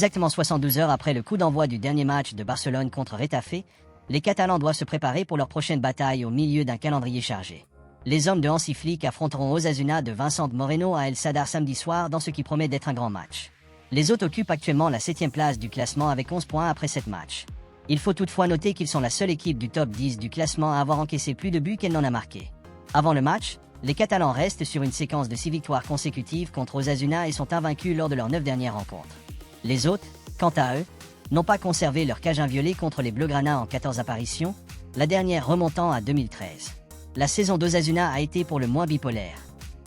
Exactement 72 heures après le coup d'envoi du dernier match de Barcelone contre Retafe, les Catalans doivent se préparer pour leur prochaine bataille au milieu d'un calendrier chargé. Les hommes de Hansi Flick affronteront Osasuna de Vicente Moreno à El Sadar samedi soir dans ce qui promet d'être un grand match. Les autres occupent actuellement la 7e place du classement avec 11 points après 7 matchs. Il faut toutefois noter qu'ils sont la seule équipe du top 10 du classement à avoir encaissé plus de buts qu'elle n'en a marqué. Avant le match, les Catalans restent sur une séquence de 6 victoires consécutives contre Osasuna et sont invaincus lors de leurs 9 dernières rencontres. Les autres, quant à eux, n'ont pas conservé leur cage inviolée contre les Blaugrana en 14 apparitions, la dernière remontant à 2013. La saison d'Osasuna a été pour le moins bipolaire.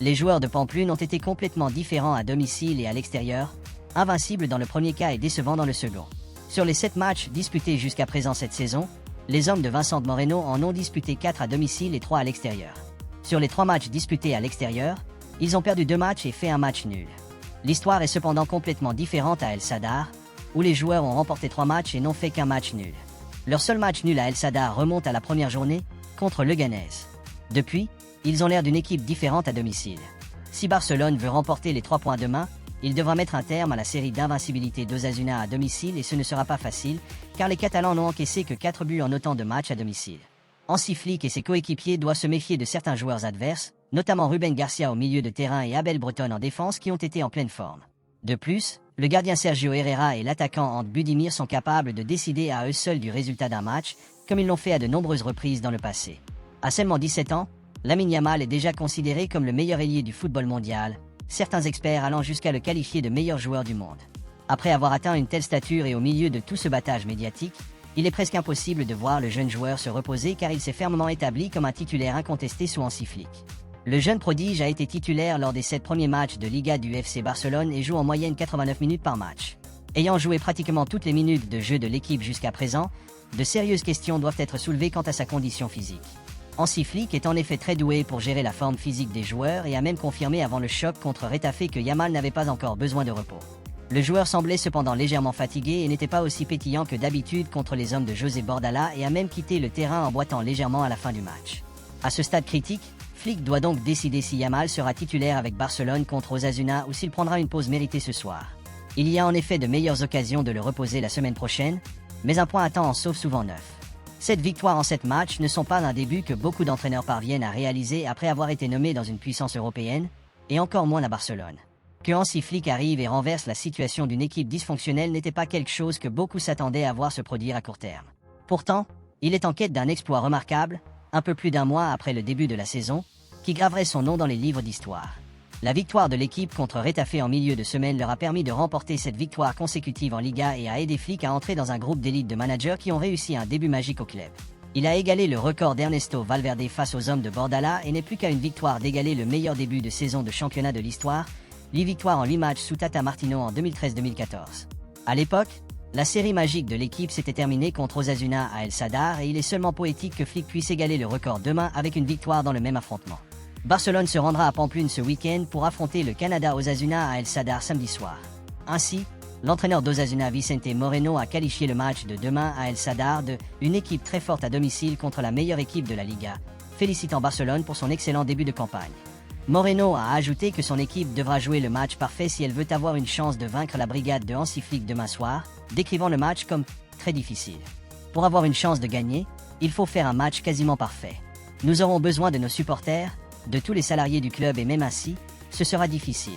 Les joueurs de Pamplune ont été complètement différents à domicile et à l'extérieur, invincibles dans le premier cas et décevants dans le second. Sur les 7 matchs disputés jusqu'à présent cette saison, les hommes de Vicente Moreno en ont disputé 4 à domicile et 3 à l'extérieur. Sur les 3 matchs disputés à l'extérieur, ils ont perdu 2 matchs et fait un match nul. L'histoire est cependant complètement différente à El Sadar, où les joueurs ont remporté 3 matchs et n'ont fait qu'un match nul. Leur seul match nul à El Sadar remonte à la première journée, contre Leganés. Depuis, ils ont l'air d'une équipe différente à domicile. Si Barcelone veut remporter les 3 points demain, il devra mettre un terme à la série d'invincibilité d'Osasuna à domicile et ce ne sera pas facile, car les Catalans n'ont encaissé que 4 buts en autant de matchs à domicile. Hansi Flick et ses coéquipiers doivent se méfier de certains joueurs adverses, notamment Ruben Garcia au milieu de terrain et Abel Breton en défense qui ont été en pleine forme. De plus, le gardien Sergio Herrera et l'attaquant Ant Budimir sont capables de décider à eux seuls du résultat d'un match, comme ils l'ont fait à de nombreuses reprises dans le passé. À seulement 17 ans, Lamine Yamal est déjà considéré comme le meilleur ailier du football mondial, certains experts allant jusqu'à le qualifier de meilleur joueur du monde. Après avoir atteint une telle stature et au milieu de tout ce battage médiatique, il est presque impossible de voir le jeune joueur se reposer car il s'est fermement établi comme un titulaire incontesté sous Hansi Flick. Le jeune prodige a été titulaire lors des 7 premiers matchs de Liga du FC Barcelone et joue en moyenne 89 minutes par match. Ayant joué pratiquement toutes les minutes de jeu de l'équipe jusqu'à présent, de sérieuses questions doivent être soulevées quant à sa condition physique. Hansi Flick est en effet très doué pour gérer la forme physique des joueurs et a même confirmé avant le choc contre Retafe que Yamal n'avait pas encore besoin de repos. Le joueur semblait cependant légèrement fatigué et n'était pas aussi pétillant que d'habitude contre les hommes de José Bordalás et a même quitté le terrain en boitant légèrement à la fin du match. À ce stade critique, Flick doit donc décider si Yamal sera titulaire avec Barcelone contre Osasuna ou s'il prendra une pause méritée ce soir. Il y a en effet de meilleures occasions de le reposer la semaine prochaine, mais un point à temps en sauve souvent 9. 7 victoires en 7 matchs ne sont pas un début que beaucoup d'entraîneurs parviennent à réaliser après avoir été nommés dans une puissance européenne, et encore moins à Barcelone. Que Hansi Flick arrive et renverse la situation d'une équipe dysfonctionnelle n'était pas quelque chose que beaucoup s'attendaient à voir se produire à court terme. Pourtant, il est en quête d'un exploit remarquable, un peu plus d'un mois après le début de la saison, qui graverait son nom dans les livres d'histoire. La victoire de l'équipe contre Retafe en milieu de semaine leur a permis de remporter cette victoire consécutive en Liga et a aidé Flick à entrer dans un groupe d'élite de managers qui ont réussi un début magique au club. Il a égalé le record d'Ernesto Valverde face aux hommes de Bordalás et n'est plus qu'à une victoire d'égaler le meilleur début de saison de championnat de l'histoire, 8 victoires en 8 matchs sous Tata Martino en 2013-2014. À l'époque, la série magique de l'équipe s'était terminée contre Osasuna à El Sadar et il est seulement poétique que Flick puisse égaler le record demain avec une victoire dans le même affrontement. Barcelone se rendra à Pamplune ce week-end pour affronter le Canada Osasuna à El Sadar samedi soir. Ainsi, l'entraîneur d'Osasuna Vicente Moreno a qualifié le match de demain à El Sadar de « une équipe très forte à domicile contre la meilleure équipe de la Liga », félicitant Barcelone pour son excellent début de campagne. Moreno a ajouté que son équipe devra jouer le match parfait si elle veut avoir une chance de vaincre la brigade de Hansi Flick demain soir, décrivant le match comme « très difficile ». Pour avoir une chance de gagner, il faut faire un match quasiment parfait. Nous aurons besoin de nos supporters, de tous les salariés du club et même ainsi, ce sera difficile.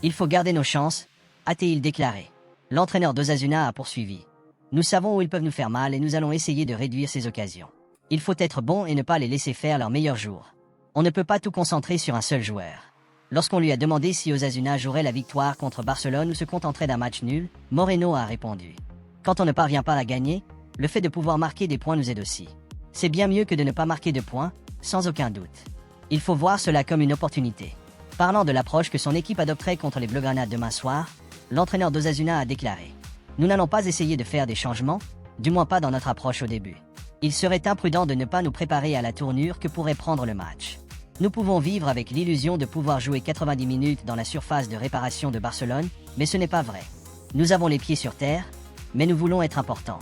Il faut garder nos chances, a-t-il déclaré. L'entraîneur d'Osasuna a poursuivi. Nous savons où ils peuvent nous faire mal et nous allons essayer de réduire ces occasions. Il faut être bon et ne pas les laisser faire leur meilleur jour. On ne peut pas tout concentrer sur un seul joueur. Lorsqu'on lui a demandé si Osasuna jouerait la victoire contre Barcelone ou se contenterait d'un match nul, Moreno a répondu. Quand on ne parvient pas à gagner, le fait de pouvoir marquer des points nous aide aussi. C'est bien mieux que de ne pas marquer de points, sans aucun doute. Il faut voir cela comme une opportunité. Parlant de l'approche que son équipe adopterait contre les Blaugrana demain soir, l'entraîneur d'Osasuna a déclaré « Nous n'allons pas essayer de faire des changements, du moins pas dans notre approche au début. Il serait imprudent de ne pas nous préparer à la tournure que pourrait prendre le match. Nous pouvons vivre avec l'illusion de pouvoir jouer 90 minutes dans la surface de réparation de Barcelone, mais ce n'est pas vrai. Nous avons les pieds sur terre, mais nous voulons être importants. »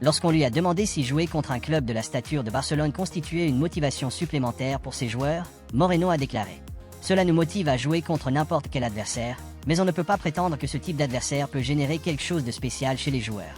Lorsqu'on lui a demandé si jouer contre un club de la stature de Barcelone constituait une motivation supplémentaire pour ses joueurs, Moreno a déclaré « Cela nous motive à jouer contre n'importe quel adversaire, Mais on ne peut pas prétendre que ce type d'adversaire peut générer quelque chose de spécial chez les joueurs.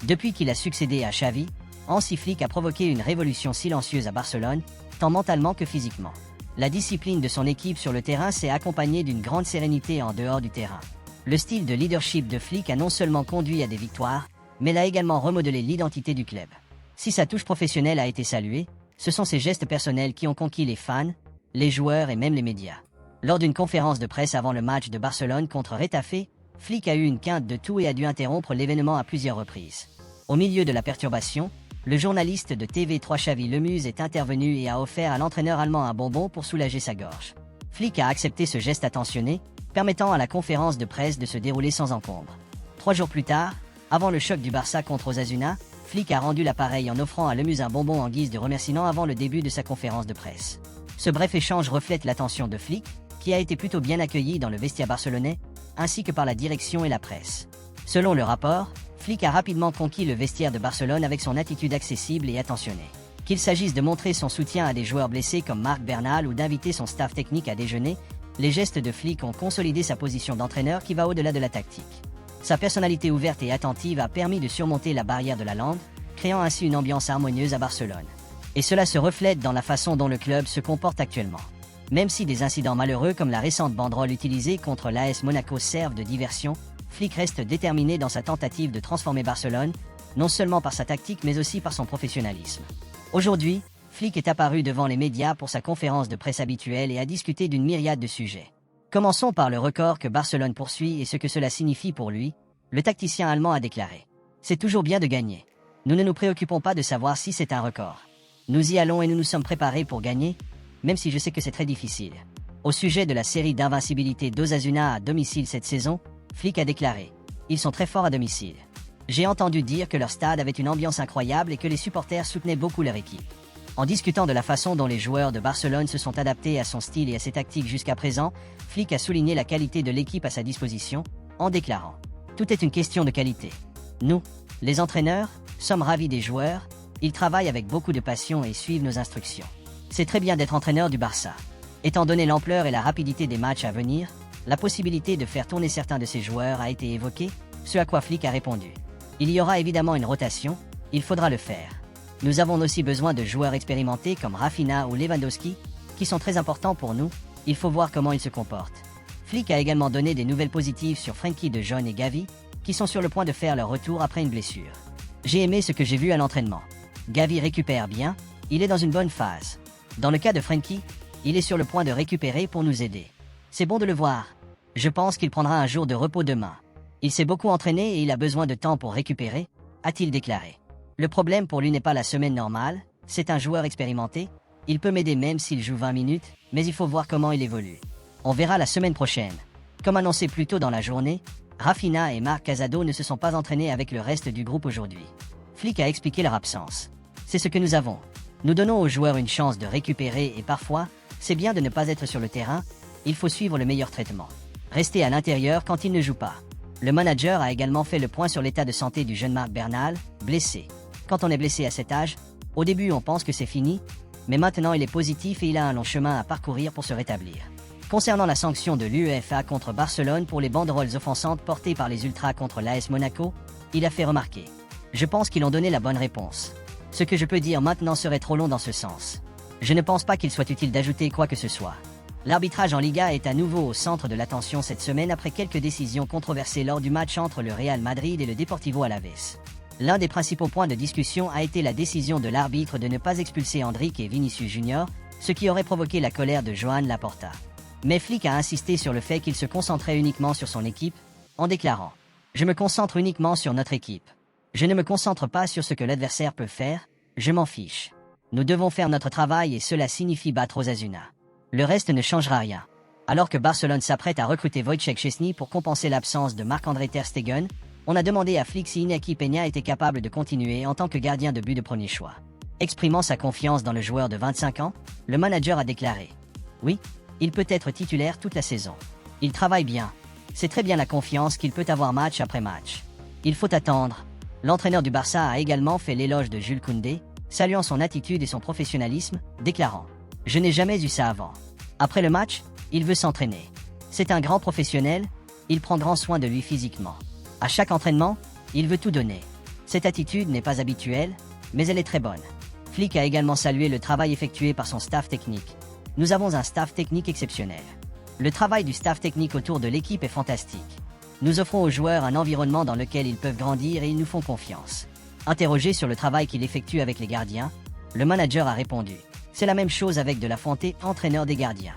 Depuis qu'il a succédé à Xavi, Hansi Flick a provoqué une révolution silencieuse à Barcelone, tant mentalement que physiquement. La discipline de son équipe sur le terrain s'est accompagnée d'une grande sérénité en dehors du terrain. Le style de leadership de Flick a non seulement conduit à des victoires, mais l'a également remodelé l'identité du club. Si sa touche professionnelle a été saluée, ce sont ses gestes personnels qui ont conquis les fans, les joueurs et même les médias. Lors d'une conférence de presse avant le match de Barcelone contre Retafe, Flick a eu une quinte de toux et a dû interrompre l'événement à plusieurs reprises. Au milieu de la perturbation, le journaliste de TV3 Xavi Lemuse est intervenu et a offert à l'entraîneur allemand un bonbon pour soulager sa gorge. Flick a accepté ce geste attentionné, permettant à la conférence de presse de se dérouler sans encombre. 3 jours plus tard, avant le choc du Barça contre Osasuna, Flick a rendu l'appareil en offrant à Lemuse un bonbon en guise de remerciement avant le début de sa conférence de presse. Ce bref échange reflète l'attention de Flick, qui a été plutôt bien accueilli dans le vestiaire barcelonais, ainsi que par la direction et la presse. Selon le rapport, Flick a rapidement conquis le vestiaire de Barcelone avec son attitude accessible et attentionnée. Qu'il s'agisse de montrer son soutien à des joueurs blessés comme Marc Bernal ou d'inviter son staff technique à déjeuner, les gestes de Flick ont consolidé sa position d'entraîneur qui va au-delà de la tactique. Sa personnalité ouverte et attentive a permis de surmonter la barrière de la langue, créant ainsi une ambiance harmonieuse à Barcelone. Et cela se reflète dans la façon dont le club se comporte actuellement. Même si des incidents malheureux comme la récente banderole utilisée contre l'AS Monaco servent de diversion, Flick reste déterminé dans sa tentative de transformer Barcelone, non seulement par sa tactique mais aussi par son professionnalisme. Aujourd'hui, Flick est apparu devant les médias pour sa conférence de presse habituelle et a discuté d'une myriade de sujets. Commençons par le record que Barcelone poursuit et ce que cela signifie pour lui. Le tacticien allemand a déclaré : « C'est toujours bien de gagner. Nous ne nous préoccupons pas de savoir si c'est un record. Nous y allons et nous nous sommes préparés pour gagner, même si je sais que c'est très difficile. » Au sujet de la série d'invincibilité d'Osasuna à domicile cette saison, Flick a déclaré : « Ils sont très forts à domicile. J'ai entendu dire que leur stade avait une ambiance incroyable et que les supporters soutenaient beaucoup leur équipe. » En discutant de la façon dont les joueurs de Barcelone se sont adaptés à son style et à ses tactiques jusqu'à présent, Flick a souligné la qualité de l'équipe à sa disposition, en déclarant : « Tout est une question de qualité. Nous, les entraîneurs, sommes ravis des joueurs, ils travaillent avec beaucoup de passion et suivent nos instructions. C'est très bien d'être entraîneur du Barça. Étant donné l'ampleur et la rapidité des matchs à venir, la possibilité de faire tourner certains de ces joueurs a été évoquée, ce à quoi Flick a répondu : « Il y aura évidemment une rotation, il faudra le faire. Nous avons aussi besoin de joueurs expérimentés comme Rafinha ou Lewandowski, qui sont très importants pour nous, il faut voir comment ils se comportent. » Flick a également donné des nouvelles positives sur Frenkie de Jong et Gavi, qui sont sur le point de faire leur retour après une blessure. « J'ai aimé ce que j'ai vu à l'entraînement. Gavi récupère bien, il est dans une bonne phase. Dans le cas de Frenkie, il est sur le point de récupérer pour nous aider. C'est bon de le voir. Je pense qu'il prendra un jour de repos demain. Il s'est beaucoup entraîné et il a besoin de temps pour récupérer, » a-t-il déclaré. Le problème pour lui n'est pas la semaine normale, c'est un joueur expérimenté, il peut m'aider même s'il joue 20 minutes, mais il faut voir comment il évolue. On verra la semaine prochaine. Comme annoncé plus tôt dans la journée, Rafinha et Marc Casado ne se sont pas entraînés avec le reste du groupe aujourd'hui. Flick a expliqué leur absence. C'est ce que nous avons. Nous donnons aux joueurs une chance de récupérer et parfois, c'est bien de ne pas être sur le terrain, il faut suivre le meilleur traitement. Rester à l'intérieur quand il ne joue pas. Le manager a également fait le point sur l'état de santé du jeune Marc Bernal, blessé. Quand on est blessé à cet âge, au début on pense que c'est fini, mais maintenant il est positif et il a un long chemin à parcourir pour se rétablir. Concernant la sanction de l'UEFA contre Barcelone pour les banderoles offensantes portées par les Ultras contre l'AS Monaco, il a fait remarquer : « Je pense qu'ils ont donné la bonne réponse. Ce que je peux dire maintenant serait trop long dans ce sens. Je ne pense pas qu'il soit utile d'ajouter quoi que ce soit. » L'arbitrage en Liga est à nouveau au centre de l'attention cette semaine après quelques décisions controversées lors du match entre le Real Madrid et le Deportivo Alavés. L'un des principaux points de discussion a été la décision de l'arbitre de ne pas expulser Endrick et Vinicius Junior, ce qui aurait provoqué la colère de Joan Laporta. Mais Flick a insisté sur le fait qu'il se concentrait uniquement sur son équipe, en déclarant : « Je me concentre uniquement sur notre équipe. Je ne me concentre pas sur ce que l'adversaire peut faire, je m'en fiche. Nous devons faire notre travail et cela signifie battre Osasuna. Le reste ne changera rien. » Alors que Barcelone s'apprête à recruter Wojciech Szczesny pour compenser l'absence de Marc-André Ter Stegen, on a demandé à Flick si Iñaki Peña était capable de continuer en tant que gardien de but de premier choix. Exprimant sa confiance dans le joueur de 25 ans, le manager a déclaré : « Oui, il peut être titulaire toute la saison. Il travaille bien. C'est très bien la confiance qu'il peut avoir match après match. Il faut attendre. » L'entraîneur du Barça a également fait l'éloge de Jules Koundé, saluant son attitude et son professionnalisme, déclarant : « Je n'ai jamais eu ça avant. Après le match, il veut s'entraîner. C'est un grand professionnel, Il prend grand soin de lui physiquement. À chaque entraînement, il veut tout donner. Cette attitude n'est pas habituelle, mais elle est très bonne. Flick a également salué le travail effectué par son staff technique. Nous avons un staff technique exceptionnel. Le travail du staff technique autour de l'équipe est fantastique. Nous offrons aux joueurs un environnement dans lequel ils peuvent grandir et ils nous font confiance. Interrogé sur le travail qu'il effectue avec les gardiens, le manager a répondu « C'est la même chose avec De La Fuente, entraîneur des gardiens.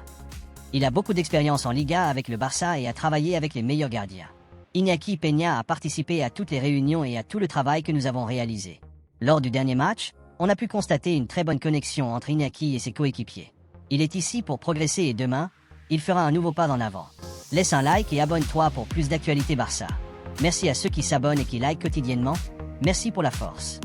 Il a beaucoup d'expérience en Liga avec le Barça et a travaillé avec les meilleurs gardiens. Iñaki Peña a participé à toutes les réunions et à tout le travail que nous avons réalisé. Lors du dernier match, on a pu constater une très bonne connexion entre Iñaki et ses coéquipiers. Il est ici pour progresser et demain, il fera un nouveau pas en avant. Laisse un like et abonne-toi pour plus d'actualités Barça. Merci à ceux qui s'abonnent et qui likent quotidiennement. Merci pour la force.